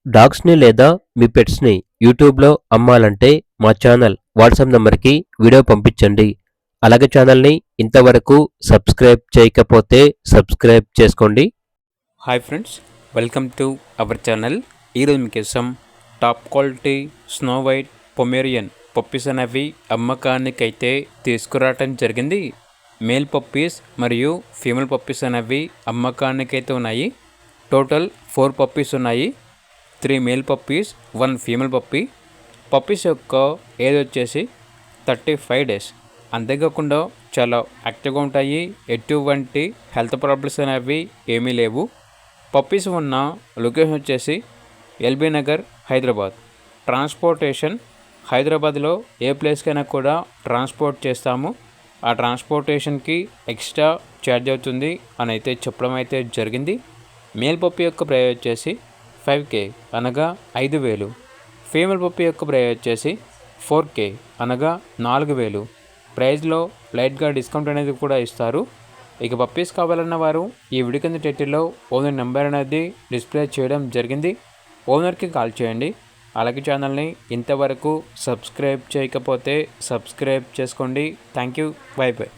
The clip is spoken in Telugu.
డాగ్స్‌ని లేదా మీ పెట్స్‌ని యూట్యూబ్‌లో అమ్మాలంటే మా ఛానల్ వాట్సాప్ నంబర్‌కి వీడియో పంపించండి. అలాగే ఛానల్‌ని ఇంతవరకు సబ్స్క్రైబ్ చేయకపోతే సబ్స్క్రైబ్ చేసుకోండి. Hi friends, welcome to our channel. ఈరోజు మీకోసం top quality snow white Pomeranian puppies అనేవి అమ్మకానికైతే తీసుకురావటం జరిగింది. మేల్ పప్పీస్ మరియు ఫీమేల్ పప్పీస్ అనేవి అమ్మకానికైతే ఉన్నాయి. టోటల్ 4 పప్పీస్ ఉన్నాయి. 3 male puppies, 1 female puppy. Puppies యొక్క ఏజ్ వచ్చేసి 35 డేస్. అంతేకాకుండా చాలా యాక్టివ్గా ఉంటాయి. ఎటువంటి హెల్త్ ప్రాబ్లమ్స్ అనేవి ఏమీ లేవు. పప్పీస్ ఉన్న లొకేషన్ వచ్చేసి ఎల్బీ నగర్, హైదరాబాద్. ట్రాన్స్పోర్టేషన్ హైదరాబాద్లో ఏ ప్లేస్కైనా కూడా ట్రాన్స్పోర్ట్ చేస్తాము. ఆ ట్రాన్స్పోర్టేషన్కి ఎక్స్ట్రా ఛార్జ్ అవుతుంది అని అయితే చెప్పడం అయితే జరిగింది. మేల్ పప్పీ యొక్క ప్రైస్ వచ్చేసి 5K అనగా 5,000. ఫీమేల్ పప్పీ యొక్క ప్రైస్ వచ్చేసి 4K అనగా 4,000. ప్రైస్లో లైట్గా డిస్కౌంట్ అనేది కూడా ఇస్తారు. ఇక పప్పీస్ కావాలన్న వారు ఈ వీడియో కింద టైటిల్లో ఓనర్ నెంబర్ అనేది డిస్ప్లే చేయడం జరిగింది. ఓనర్కి కాల్ చేయండి. అలాగే ఛానల్ని ఇంతవరకు సబ్స్క్రైబ్ చేయకపోతే సబ్స్క్రైబ్ చేసుకోండి. Thank you. By by.